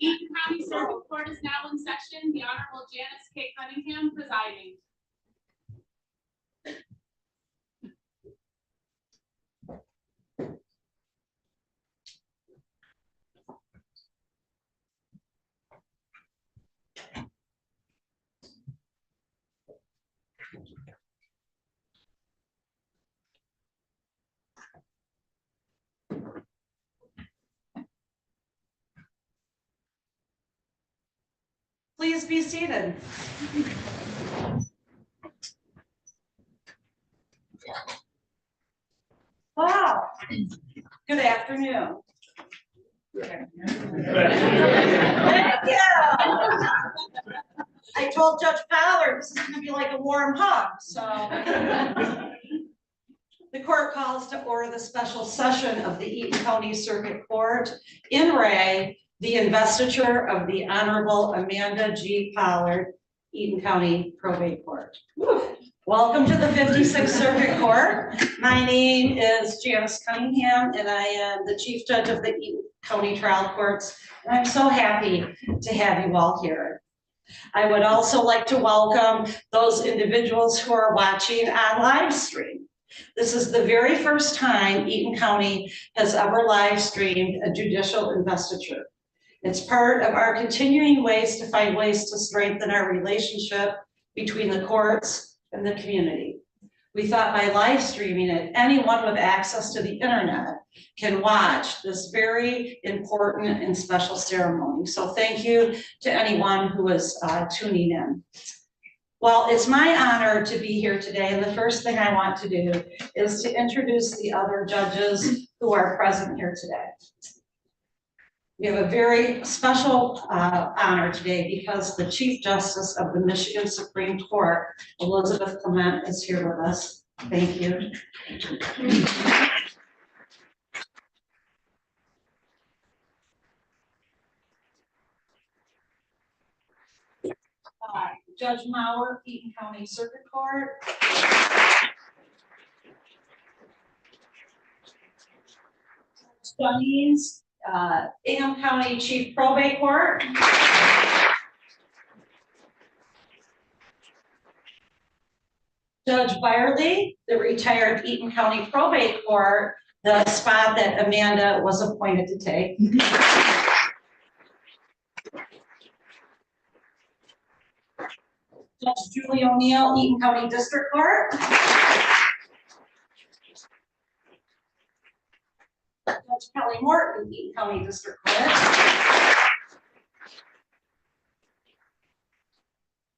Eaton County Circuit Court is now in session. The Honorable Janice K. Cunningham presiding. Please be seated. Wow. Good afternoon. Thank you. I told Judge Fowler this is going to be like a warm hug. So the court calls to order the special session of the Eaton County Circuit Court in re the investiture of the Honorable Amanda G. Pollard, Eaton County Probate Court. Welcome to the 56th Circuit Court. My name is Janice Cunningham, and I am the Chief Judge of the Eaton County Trial Courts. And I'm so happy to have you all here. I would also like to welcome those individuals who are watching on live stream. This is the very first time Eaton County has ever live streamed a judicial investiture. It's part of our continuing ways to find ways to strengthen our relationship between the courts and the community. We thought by live streaming it, anyone with access to the internet can watch this very important and special ceremony. So thank you to anyone who is tuning in. Well, it's my honor to be here today, and the first thing I want to do is to introduce the other judges who are present here today. We have a very special honor today because the Chief Justice of the Michigan Supreme Court, Elizabeth Clement, is here with us. Thank you. Judge Mauer, Eaton County Circuit Court. Judge Dunnies, Cunningham County Chief Probate Court. Judge Byerly, the retired Eaton County Probate Court, the spot that Amanda was appointed to take. Judge Julie O'Neill, Eaton County District Court. Judge Kelly Morton, Eaton County District Court.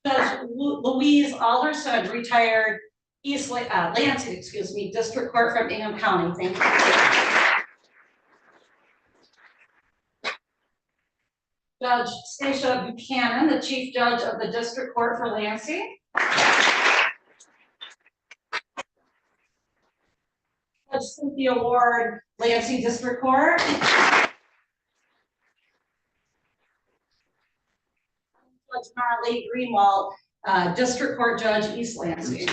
Judge Louise Alderson, retired Lansing, District Court from Ingham County. Thank you. Judge Stacia Buchanan, the Chief Judge of the District Court for Lansing. Judge Cynthia Ward, Lansing District Court. Judge Marley Greenwald, District Court Judge, East Lansing.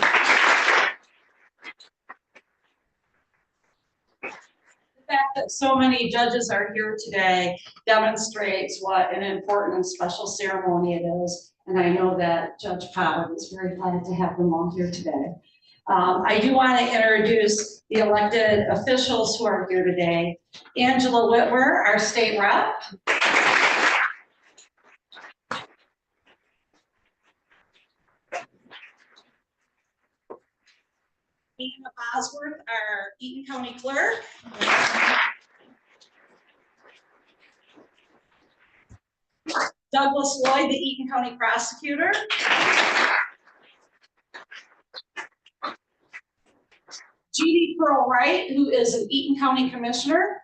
The fact that so many judges are here today demonstrates what an important and special ceremony it is. And I know that Judge Pollard is very glad to have them all here today. I do want to introduce the elected officials who are here today. Angela Whitwer, our state rep. Anna Bosworth, our Eaton County Clerk. Douglas Lloyd, the Eaton County Prosecutor. Jeannie Pearl Wright, who is an Eaton County Commissioner.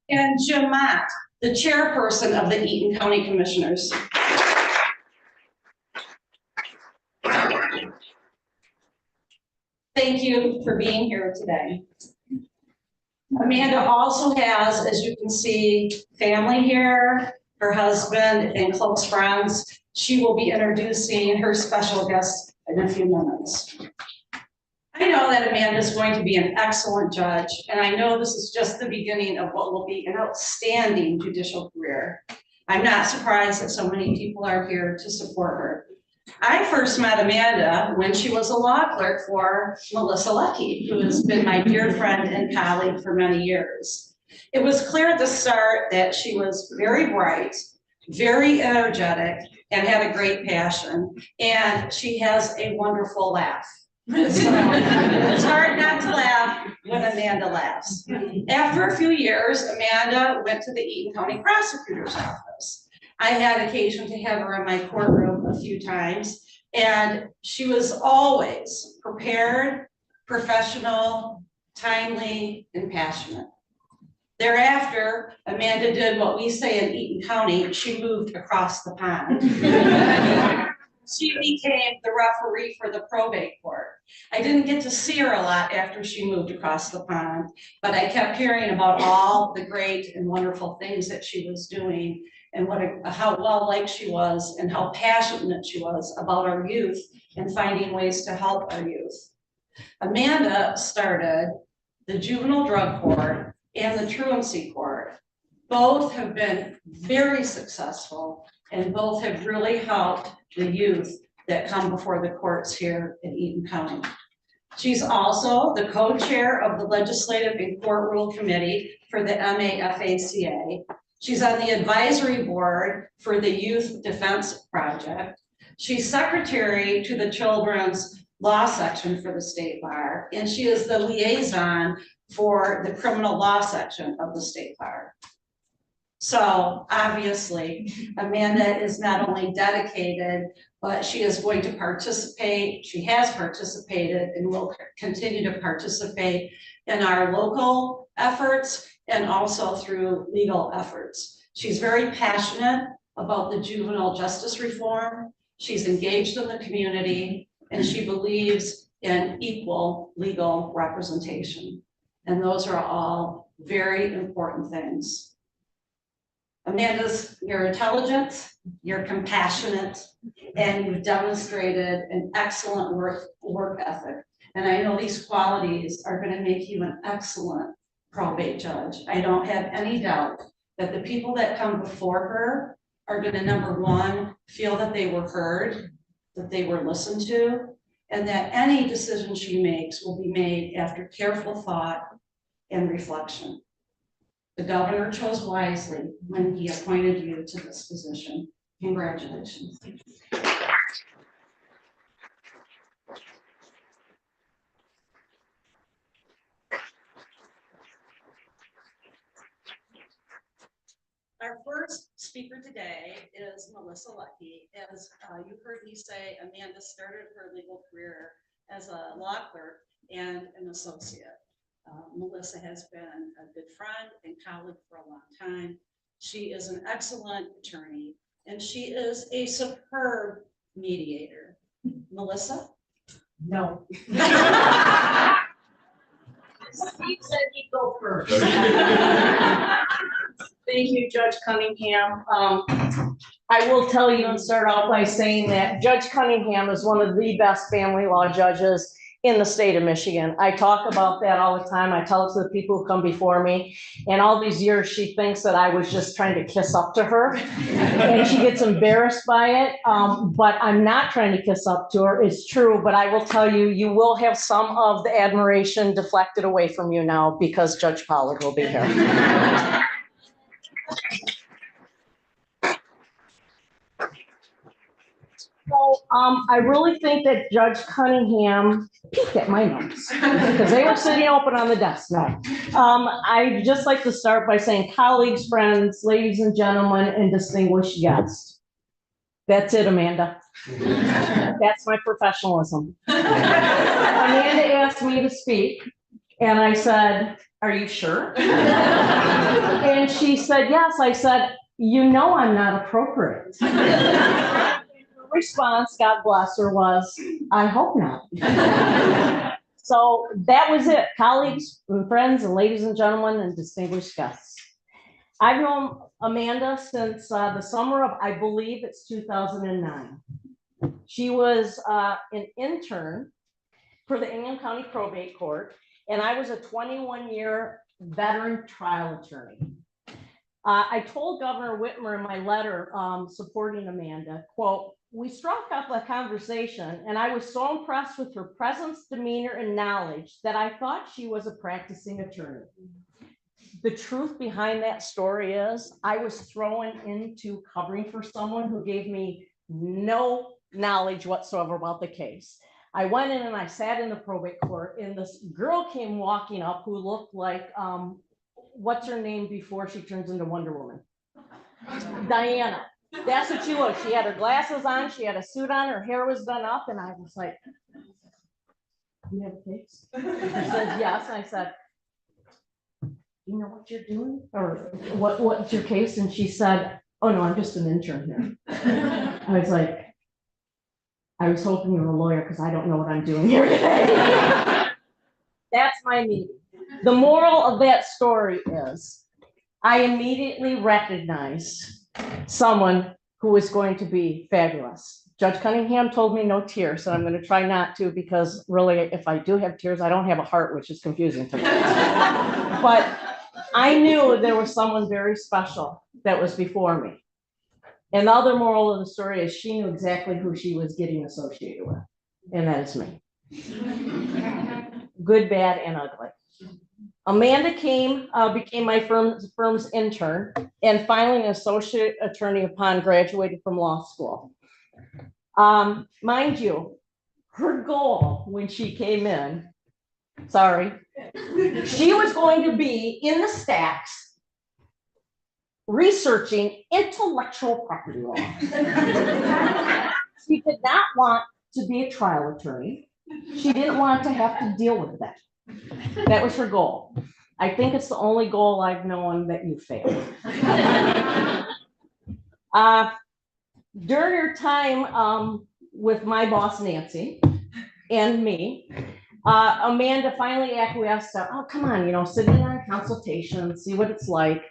And Jim Mott, the Chairperson of the Eaton County Commissioners. Thank you for being here today. Amanda also has, as you can see, family here, her husband and close friends. She will be introducing her special guest in a few minutes. I know that Amanda is going to be an excellent judge, and I know this is just the beginning of what will be an outstanding judicial career. I'm not surprised that so many people are here to support her. I first met Amanda when she was a law clerk for Melissa Leckie, who has been my dear friend and colleague for many years. It was clear at the start that she was very bright, very energetic, and had a great passion. And she has a wonderful laugh. So it's hard not to laugh when Amanda laughs. After a few years, Amanda went to the Eaton County Prosecutor's Office. I had occasion to have her in my courtroom a few times, and she was always prepared, professional, timely, and passionate. Thereafter, Amanda did what we say in Eaton County, she moved across the pond. She became the referee for the probate court. I didn't get to see her a lot after she moved across the pond, but I kept hearing about all the great and wonderful things that she was doing. and how well liked she was and how passionate she was about our youth and finding ways to help our youth. Amanda started the Juvenile Drug Court and the Truancy Court. Both have been very successful and both have really helped the youth that come before the courts here in Eaton County. She's also the co-chair of the Legislative and Court Rule Committee for the MAFACA. She's on the advisory board for the Youth Defense Project. She's secretary to the Children's Law Section for the State Bar, and she is the liaison for the Criminal Law Section of the State Bar. So obviously, Amanda is not only dedicated, but she is going to participate. She has participated and will continue to participate in our local efforts and also through legal efforts. She's very passionate about the juvenile justice reform. She's engaged in the community and she believes in equal legal representation. And those are all very important things. Amanda's, you're intelligent, you're compassionate, and you've demonstrated an excellent work ethic. And I know these qualities are going to make you an excellent probate judge. I don't have any doubt that the people that come before her are going to, number one, feel that they were heard, that they were listened to, and that any decision she makes will be made after careful thought and reflection. The governor chose wisely when he appointed you to this position. Congratulations. Our first speaker today is Melissa Lucky. As you heard me say, Amanda started her legal career as a law clerk and an associate. Melissa has been a good friend and colleague for a long time. She is an excellent attorney and she is a superb mediator. Melissa? No. Steve said he'd go first. Thank you, Judge Cunningham. I will tell you and start out by saying that Judge Cunningham is one of the best family law judges in the state of Michigan. I talk about that all the time. I tell it to the people who come before me. And all these years, she thinks that I was just trying to kiss up to her. And she gets embarrassed by it. But I'm not trying to kiss up to her. It's true. But I will tell you, you will have some of the admiration deflected away from you now because Judge Pollard will be here. So I really think that Judge Cunningham peeked at my notes because they were sitting open on the desk now. I'd just like to start by saying colleagues, friends, ladies and gentlemen, and distinguished guests. That's it, Amanda. That's my professionalism. Amanda asked me to speak and I said, "Are you sure?" And she said, "Yes." I said, "You know I'm not appropriate." Response, God bless her, was, "I hope not." So that was it, colleagues and friends and ladies and gentlemen and distinguished guests. I've known Amanda since the summer of, I believe it's 2009. She was an intern for the Cunningham County Probate Court, and I was a 21-year veteran trial attorney. I told Governor Whitmer in my letter supporting Amanda, quote, "We struck up a conversation and I was so impressed with her presence, demeanor, and knowledge that I thought she was a practicing attorney." The truth behind that story is I was thrown into covering for someone who gave me no knowledge whatsoever about the case. I went in and I sat in the probate court and this girl came walking up who looked like, what's her name before she turns into Wonder Woman? Diana. That's what she was. She had her glasses on, she had a suit on, her hair was done up, and I was like, "You have a case?" She says, "Yes." And I said, "You know what you're doing? Or what's your case?" And she said, "Oh no, I'm just an intern here." I was like, "I was hoping you were a lawyer because I don't know what I'm doing here today." That's my meeting. The moral of that story is I immediately recognized someone who is going to be fabulous. Judge Cunningham told me no tears, and I'm going to try not to, because really, if I do have tears, I don't have a heart, which is confusing to me. But I knew there was someone very special that was before me. And the other moral of the story is she knew exactly who she was getting associated with, and that is me. Good, bad, and ugly. Amanda became my firm's intern, and finally an associate attorney upon graduating from law school. Mind you, her goal when she came in, she was going to be in the stacks researching intellectual property law. She did not want to be a trial attorney. She didn't want to have to deal with that. That was her goal. I think it's the only goal I've known that you failed. During her time with my boss, Nancy, and me, Amanda finally acquiesced to, oh, come on, sit in on consultation, see what it's like.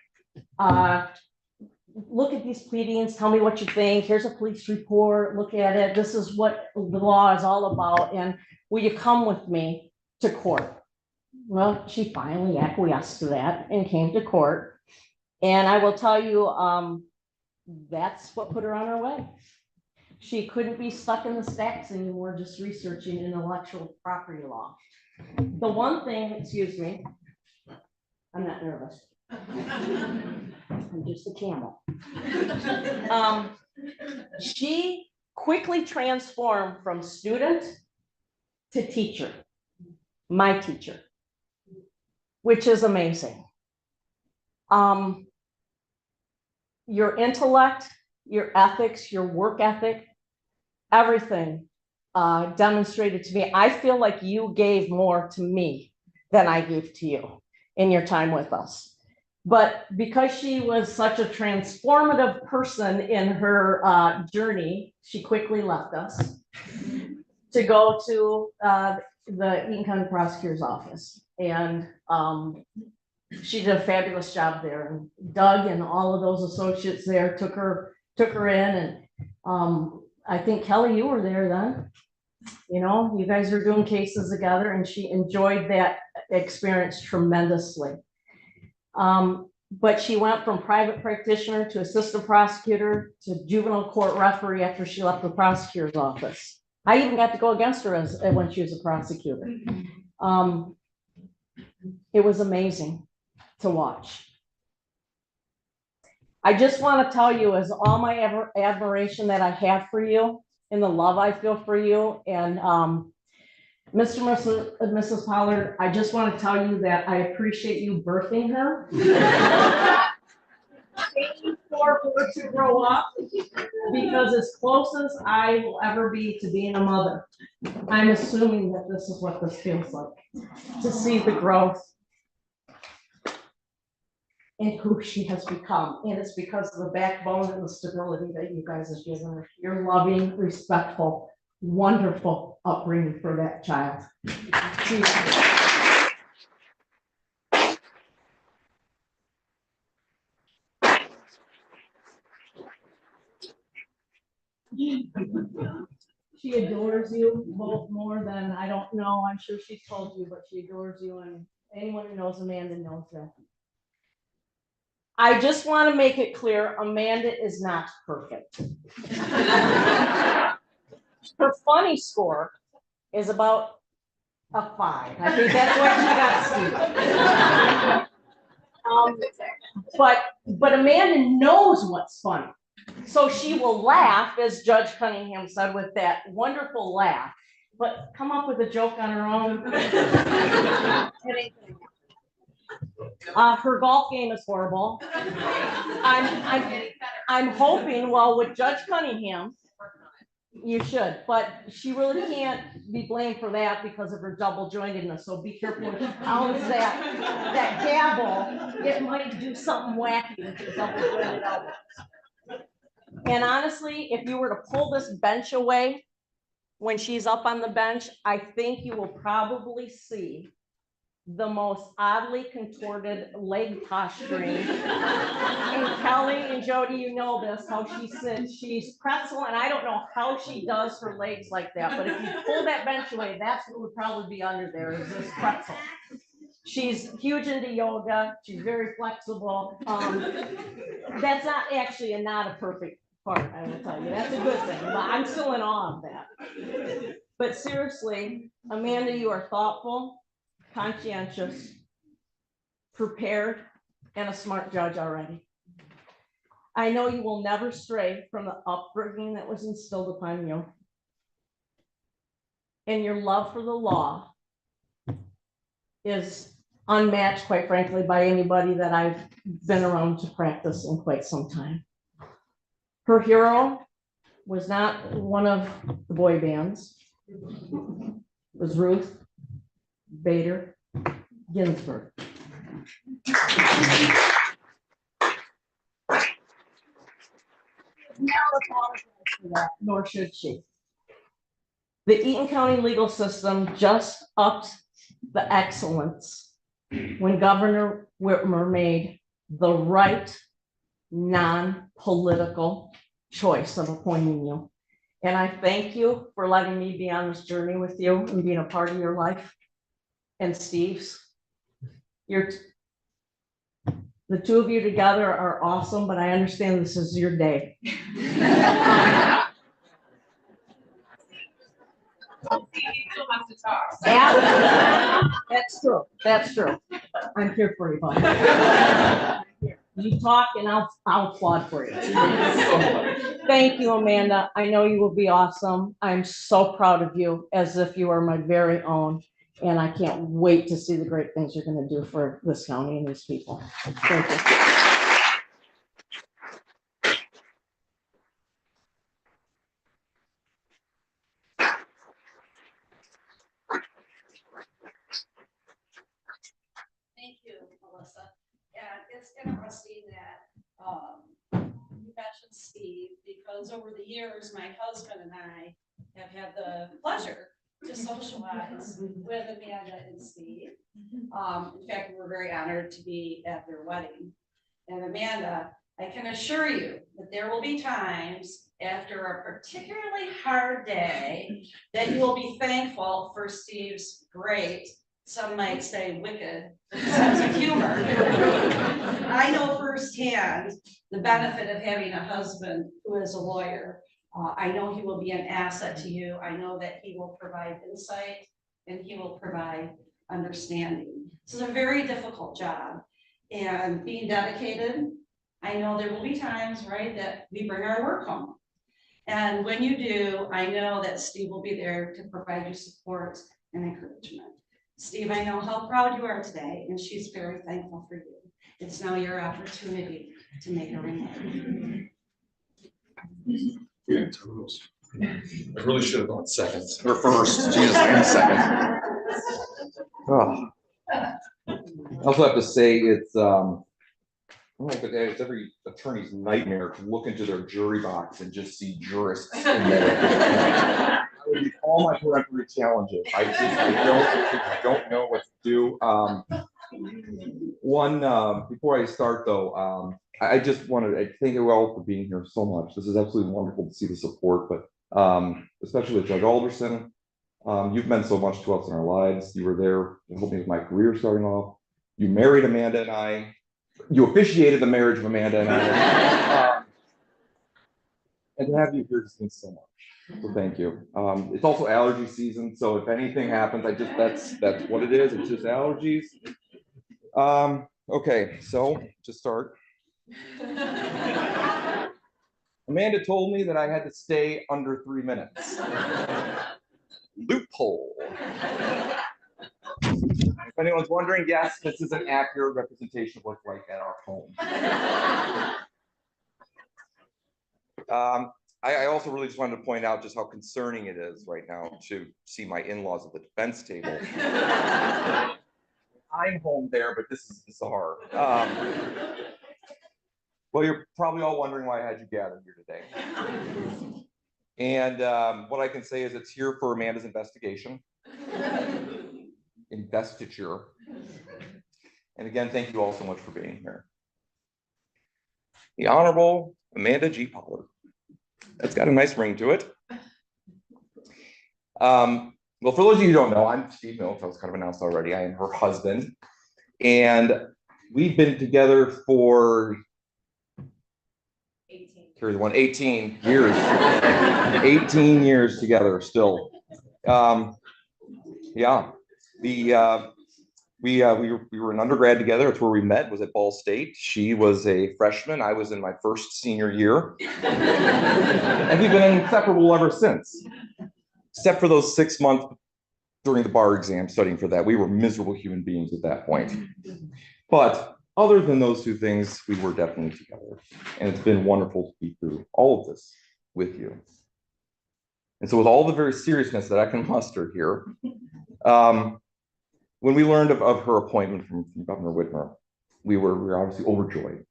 Look at these pleadings, tell me what you think. Here's a police report, look at it. This is what the law is all about. And will you come with me to court? Well, she finally acquiesced to that and came to court. And I will tell you, that's what put her on her way. She couldn't be stuck in the stacks anymore, just researching intellectual property law. The one thing, excuse me, I'm not nervous. I'm just a camel. She quickly transformed from student to teacher, my teacher, which is amazing. Your intellect, your ethics, your work ethic, everything demonstrated to me. I feel like you gave more to me than I gave to you in your time with us. But because she was such a transformative person in her journey, she quickly left us to go to the Eaton County Prosecutor's Office. And she did a fabulous job there. And Doug and all of those associates there took her in. And I think, Kelly, you were there then. You guys are doing cases together, and she enjoyed that experience tremendously. But she went from private practitioner to assistant prosecutor to juvenile court referee after she left the prosecutor's office. I even got to go against her when she was a prosecutor. It was amazing to watch. I just want to tell you, as all my admiration that I have for you and the love I feel for you, and Mr. and Mrs. Pollard, I just want to tell you that I appreciate you birthing her. For her to grow up, because as close as I will ever be to being a mother, I'm assuming that this is what this feels like, to see the growth in who she has become. And it's because of the backbone and the stability that you guys have given her. You're loving, respectful, wonderful upbringing for that child. She adores you both more than, I don't know, I'm sure she told you, but she adores you, and anyone who knows Amanda knows that. I just want to make it clear, Amanda is not perfect. Her funny score is about a 5. I think that's what she got. But Amanda knows what's funny. So she will laugh, as Judge Cunningham said, with that wonderful laugh, but come up with a joke on her own. Her golf game is horrible. I'm hoping, well, with Judge Cunningham, you should, but she really can't be blamed for that because of her double jointedness. So be careful when she pounds that gavel. It might do something wacky with your double jointed elbows. And honestly, if you were to pull this bench away when she's up on the bench, I think you will probably see the most oddly contorted leg posturing in Kelly Kelly and Jody, you know this, how she sits, she's pretzel, and I don't know how she does her legs like that, but if you pull that bench away, that's what would probably be under there, is this pretzel. She's huge into yoga, she's very flexible. That's not actually not a perfect part, I will tell you, that's a good thing, but I'm still in awe of that. But seriously, Amanda, you are thoughtful, conscientious, prepared, and a smart judge already. I know you will never stray from the upbringing that was instilled upon you. And your love for the law is unmatched, quite frankly, by anybody that I've been around to practice in quite some time. Her hero was not one of the boy bands. It was Ruth Bader Ginsburg. Nor should she. The Eaton County legal system just upped the excellence when Governor Whitmer made the right non-political choice of appointing you. And I thank you for letting me be on this journey with you and being a part of your life. And Steve's, the two of you together are awesome, but I understand this is your day. That's true. That's true. I'm here for you, buddy. You talk and I'll applaud for you. Thank you, Amanda. I know you will be awesome. I'm so proud of you, as if you are my very own. And I can't wait to see the great things you're going to do for this county and these people. Thank you. Thank you, Melissa. Yeah, it's interesting that you mentioned Steve, because over the years, my husband and I have had the pleasure to socialize with Amanda and Steve. In fact, we were very honored to be at their wedding. And Amanda, I can assure you that there will be times after a particularly hard day that you will be thankful for Steve's great, some might say wicked, sense of humor. I know firsthand the benefit of having a husband who is a lawyer. I know he will be an asset to you. I know that he will provide insight and he will provide understanding. This is a very difficult job, and being dedicated, I know there will be times, right, that we bring our work home. And when you do, I know that Steve will be there to provide you support and encouragement. Steve, I know how proud you are today, and she's very thankful for you. It's now your opportunity to make a remark. I really should have gone seconds or first. Jesus, and second. Oh. I also have to say it's I don't know, but it's every attorney's nightmare to look into their jury box and just see jurists in there. I would be all my peremptory challenges. I don't know what to do. Before I start though, I just wanted to thank you all for being here so much. This is absolutely wonderful to see the support, but especially with Judge Alderson. You've meant so much to us in our lives. You were there to help me with my career starting off. You married Amanda and I. You officiated the marriage of Amanda and I. And to have you here just means so much. So thank you. It's also allergy season, so if anything happens, that's what it is. It's just allergies. Okay, so to start. Amanda told me that I had to stay under 3 minutes. Loophole. If anyone's wondering, yes, this is an accurate representation of what's like at our home. I also really just wanted to point out just how concerning it is right now to see my in-laws at the defense table. I'm home there, but this is bizarre. Well, you're probably all wondering why I had you gathered here today. And what I can say is it's here for Amanda's investigation. Investiture. And again, thank you all so much for being here. the Honorable Amanda G. Pollard. That's got a nice ring to it. Well, for those of you who don't know, I'm Steve Mills. I was kind of announced already. I am her husband. And we've been together for 18 years. 18 years together still. Yeah. We were an undergrad together. That's where we met, was at Ball State. She was a freshman. I was in my first senior year. And we've been inseparable ever since. Except for those 6 months during the bar exam studying for that. We were miserable human beings at that point. But other than those two things, we were definitely together. And it's been wonderful to be through all of this with you. And so with all the very seriousness that I can muster here, when we learned of her appointment from Governor Whitmer, we were obviously overjoyed.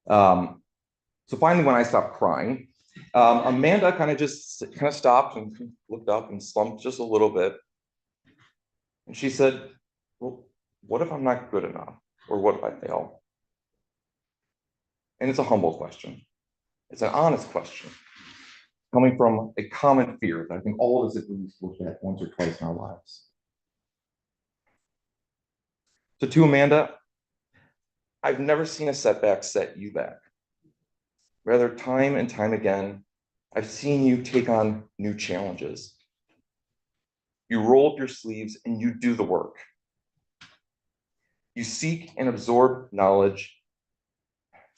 So finally, when I stopped crying, Amanda kind of stopped and looked up and slumped just a little bit. And she said, well, what if I'm not good enough? Or what if I fail? And it's a humble question. It's an honest question, coming from a common fear that I think all of us at least look at once or twice in our lives. So to Amanda, I've never seen a setback set you back. Rather, time and time again, I've seen you take on new challenges. You roll up your sleeves and you do the work. You seek and absorb knowledge,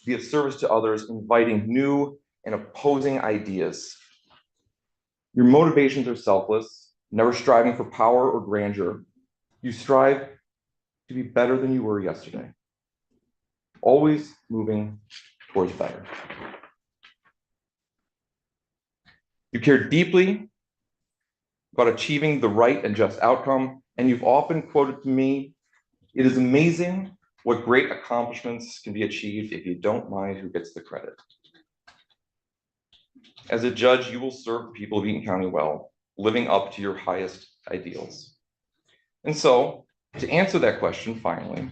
be of service to others, inviting new and opposing ideas. Your motivations are selfless, never striving for power or grandeur. You strive to be better than you were yesterday, always moving towards better. You care deeply about achieving the right and just outcome, and you've often quoted to me, "It is amazing what great accomplishments can be achieved if you don't mind who gets the credit." As a judge, you will serve the people of Eaton County well, living up to your highest ideals. And so, to answer that question finally,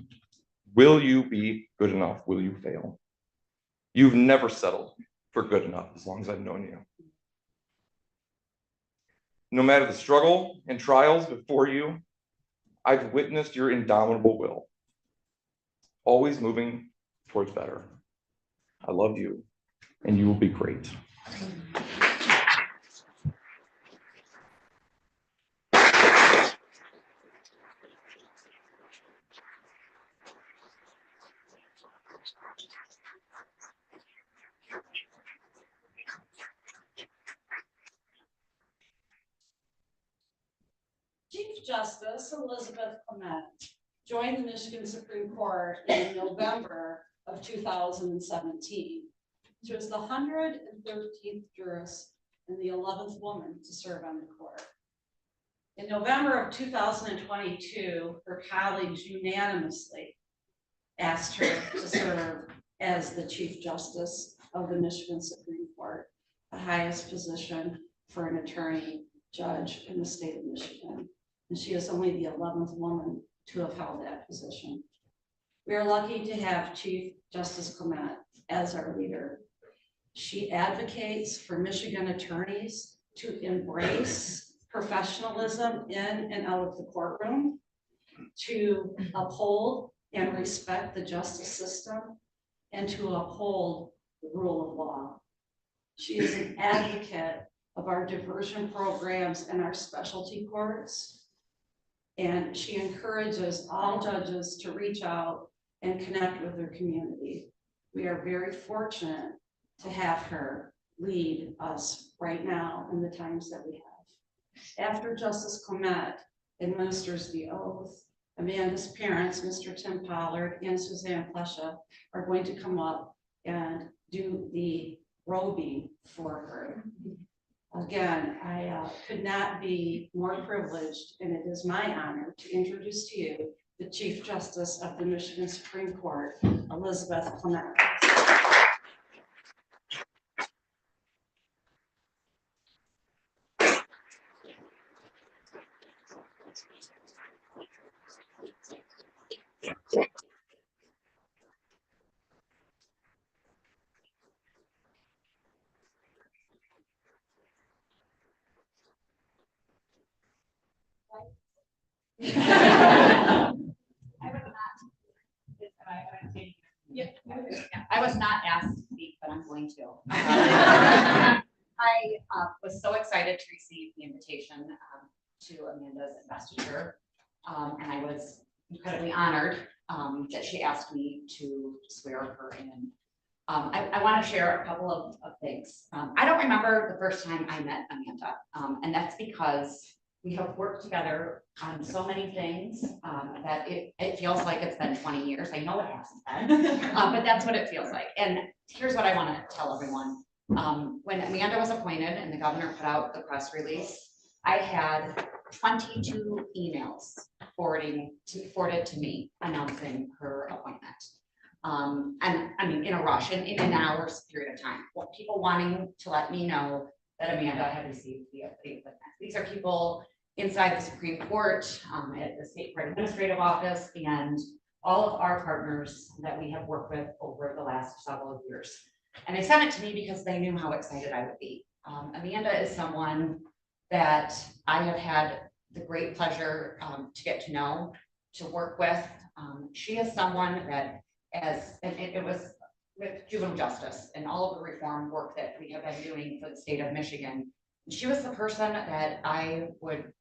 will you be good enough? Will you fail? You've never settled for good enough as long as I've known you. No matter the struggle and trials before you, I've witnessed your indomitable will, always moving towards better. I love you, and you will be great. Chief Justice Elizabeth Clement joined the Michigan Supreme Court in November of 2017. She was the 113th jurist and the 11th woman to serve on the court. In November of 2022, her colleagues unanimously asked her to serve as the Chief Justice of the Michigan Supreme Court, the highest position for an attorney judge in the state of Michigan. And she is only the 11th woman to have held that position. We are lucky to have Chief Justice Clement as our leader. She advocates for Michigan attorneys to embrace professionalism in and out of the courtroom, to uphold and respect the justice system, and to uphold the rule of law. She is an advocate of our diversion programs and our specialty courts. And she encourages all judges to reach out and connect with their community. We are very fortunate to have her lead us right now in the times that we have. After Justice Clement administers the oath, Amanda's parents, Mr. Tim Pollard and Suzanne Plesha, are going to come up and do the robing for her. Again, I could not be more privileged, and it is my honor to introduce to you the Chief Justice of the Michigan Supreme Court, Elizabeth Clement. I was not asked to speak, but I'm going to. I was so excited to receive the invitation to Amanda's investiture. And I was incredibly honored that she asked me to swear her in. I want to share a couple of things. I don't remember the first time I met Amanda, and that's because we have worked together on so many things that it feels like it's been 20 years. I know it hasn't been, but that's what it feels like. And here's what I want to tell everyone. When Amanda was appointed and the governor put out the press release, I had 22 emails forwarded to me announcing her appointment. And I mean, in a rush, in an hour's period of time, people wanting to let me know that Amanda had received the appointment. These are people inside the Supreme Court, at the State Court Administrative Office, and all of our partners that we have worked with over the last several years. And they sent it to me because they knew how excited I would be. Amanda is someone that I have had the great pleasure to get to know, to work with. She is someone that, it was with juvenile justice and all of the reform work that we have been doing for the state of Michigan. She was the person that I would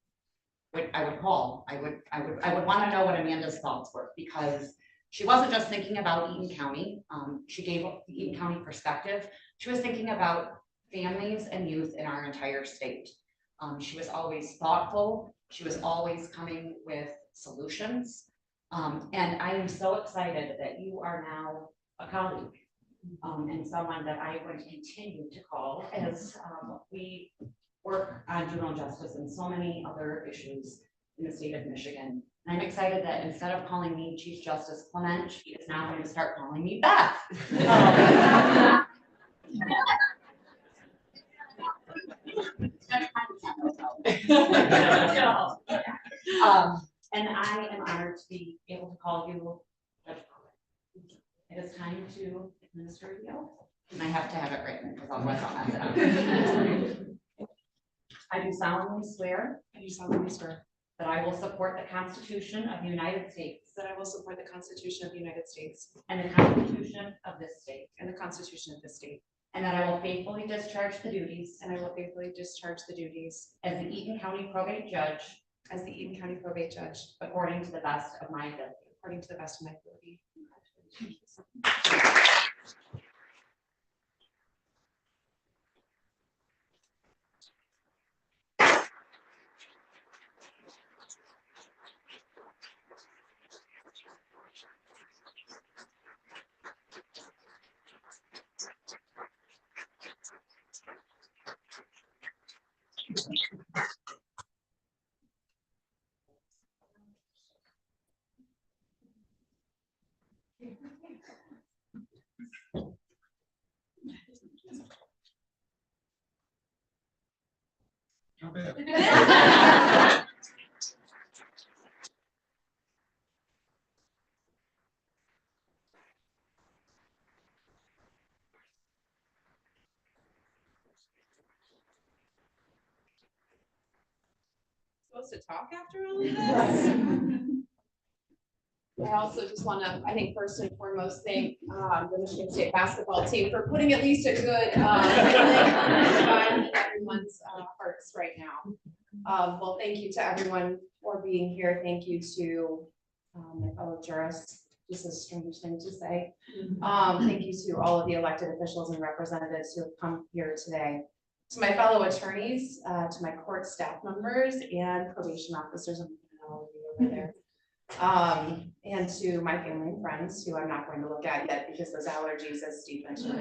call. I would want to know what Amanda's thoughts were, because she wasn't just thinking about Eaton County. She gave the Eaton County perspective. She was thinking about families and youth in our entire state. She was always thoughtful. She was always coming with solutions. And I am so excited that you are now a colleague and someone that I am going to continue to call as we work on juvenile justice and so many other issues in the state of Michigan. And I'm excited that instead of calling me Chief Justice Clement, she is now going to start calling me Beth. And I am honored to be able to call you Judge Clement. It is time to administer the oath. And I have to have it written because otherwise I'll mess it up. I do solemnly swear that I will support the Constitution of the United States that I will support the Constitution of the United States and the Constitution of this state, and the Constitution of the state, and that I will faithfully discharge the duties and I will faithfully discharge the duties as the Eaton County Probate Judge as the Eaton County Probate Judge according to the best of my ability. according to the best of my ability. Supposed to talk after all of this? I also just want to, I think first and foremost, thank the Michigan State basketball team for putting at least a good feeling in everyone's hearts right now. Well, thank you to everyone for being here. Thank you to my fellow jurists. This is a strange thing to say. Thank you to all of the elected officials and representatives who have come here today. To my fellow attorneys, to my court staff members and probation officers, I'm looking at all of you over there. And to my family and friends who I'm not going to look at yet because those allergies, as Steve mentioned,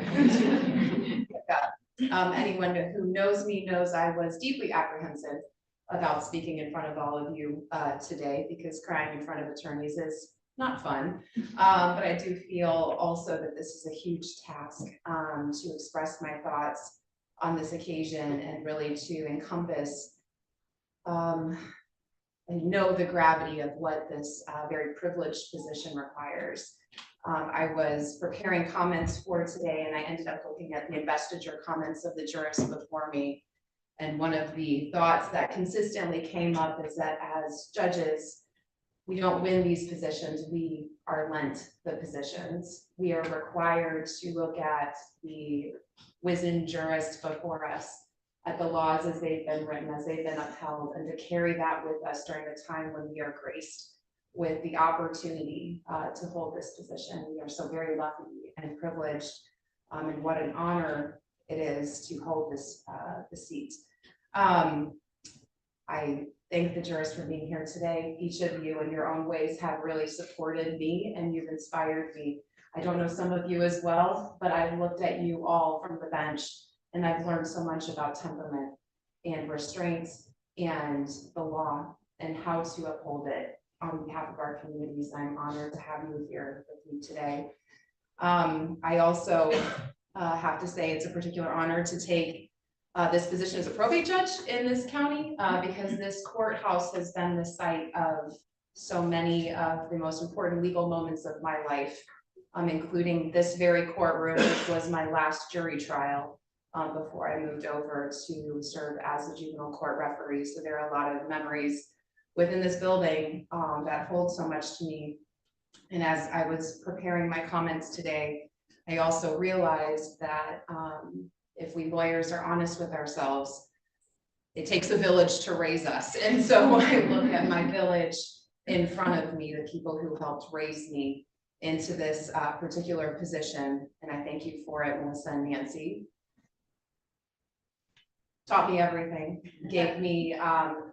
anyone who knows me knows I was deeply apprehensive about speaking in front of all of you today, because crying in front of attorneys is not fun. But I do feel also that this is a huge task to express my thoughts on this occasion and really to encompass and know the gravity of what this very privileged position requires. I was preparing comments for today and I ended up looking at the investiture comments of the jurists before me. And one of the thoughts that consistently came up is that as judges, we don't win these positions, we are lent the positions. We are required to look at the wizened jurists before us, at the laws as they've been written, as they've been upheld, and to carry that with us during the time when we are graced with the opportunity to hold this position. We are so very lucky and privileged, and what an honor it is to hold this the seat. I thank the jurists for being here today. Each of you in your own ways have really supported me and you've inspired me. I don't know some of you as well, but I've looked at you all from the bench and I've learned so much about temperament and restraints and the law and how to uphold it on behalf of our communities. I'm honored to have you here with me today. I also have to say it's a particular honor to take this position as a probate judge in this county because this courthouse has been the site of so many of the most important legal moments of my life, including this very courtroom, which was my last jury trial before I moved over to serve as a juvenile court referee. So there are a lot of memories within this building that hold so much to me. And as I was preparing my comments today, I also realized that if we lawyers are honest with ourselves, it takes a village to raise us. And so I look at my village in front of me, the people who helped raise me into this particular position. And I thank you for it, Melissa and Nancy. Taught me everything, gave me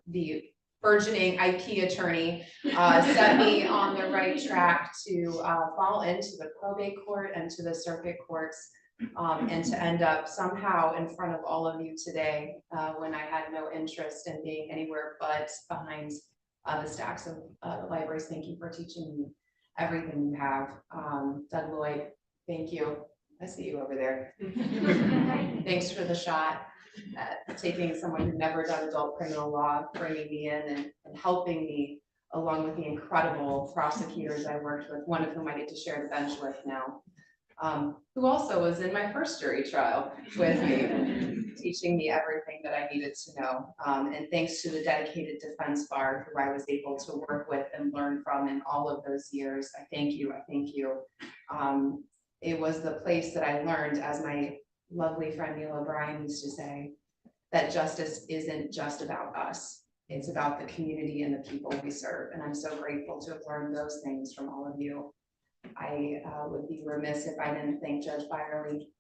the burgeoning IP attorney, set me on the right track to fall into the probate court and to the circuit courts, and to end up somehow in front of all of you today when I had no interest in being anywhere but behind the stacks of the libraries. Thank you for teaching me everything you have. Doug Lloyd, thank you. I see you over there. Thanks for the shot at taking someone who never done adult criminal law, bringing me in and helping me along with the incredible prosecutors I worked with, one of whom I get to share the bench with now, who also was in my first jury trial with me, teaching me everything that I needed to know. And thanks to the dedicated defense bar who I was able to work with and learn from in all of those years. I thank you, I thank you. It was the place that I learned, as my lovely friend Neil O'Brien used to say, that justice isn't just about us. It's about the community and the people we serve. And I'm so grateful to have learned those things from all of you. I would be remiss if I didn't thank Judge Byerly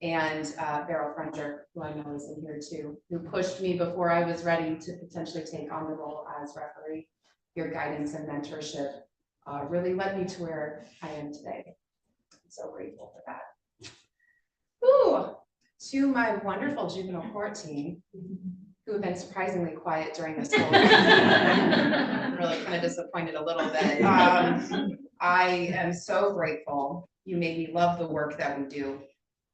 and Beryl Frencher, who I know is in here too, who pushed me before I was ready to potentially take on the role as referee. Your guidance and mentorship really led me to where I am today. I'm so grateful for that. Ooh, to my wonderful juvenile court team, who have been surprisingly quiet during this whole I'm really kind of disappointed a little bit. I am so grateful. You made me love the work that we do.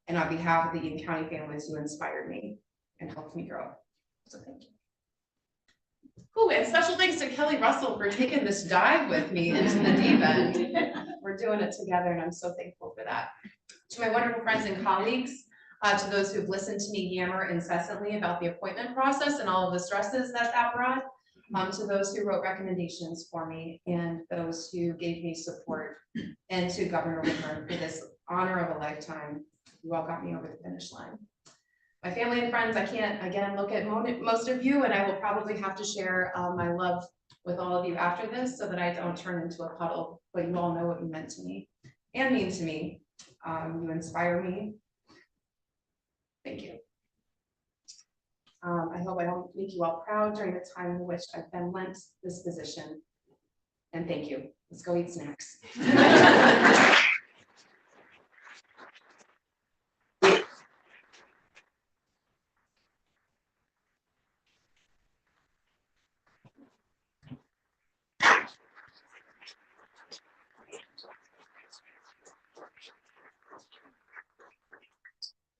And on behalf of the Eaton County families, you inspired me and helped me grow. So thank you. Oh, and special thanks to Kelly Russell for taking this dive with me into the deep end. We're doing it together and I'm so thankful for that. To my wonderful friends and colleagues, to those who've listened to me yammer incessantly about the appointment process and all of the stresses that brought, to those who wrote recommendations for me and those who gave me support, and to Governor Whitmer for this honor of a lifetime. You all got me over the finish line. My family and friends, I can't again look at most of you, and I will probably have to share my love with all of you after this so that I don't turn into a puddle, but you all know what you meant to me and mean to me. You inspire me. Thank you. I hope I don't make you all proud during the time in which I've been lent this position. And thank you. Let's go eat snacks.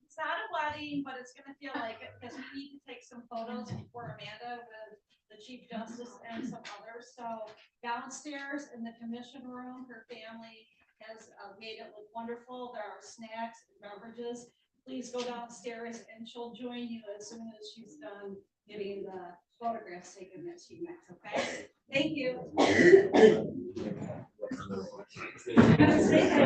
It's not a wedding, but it's gonna feel like it because we need to take some photos for Amanda with the Chief Justice and some others. So downstairs in the commission room, her family has made it look wonderful. There are snacks and beverages. Please go downstairs and she'll join you as soon as she's done getting the photographs taken that she makes, okay? Thank you.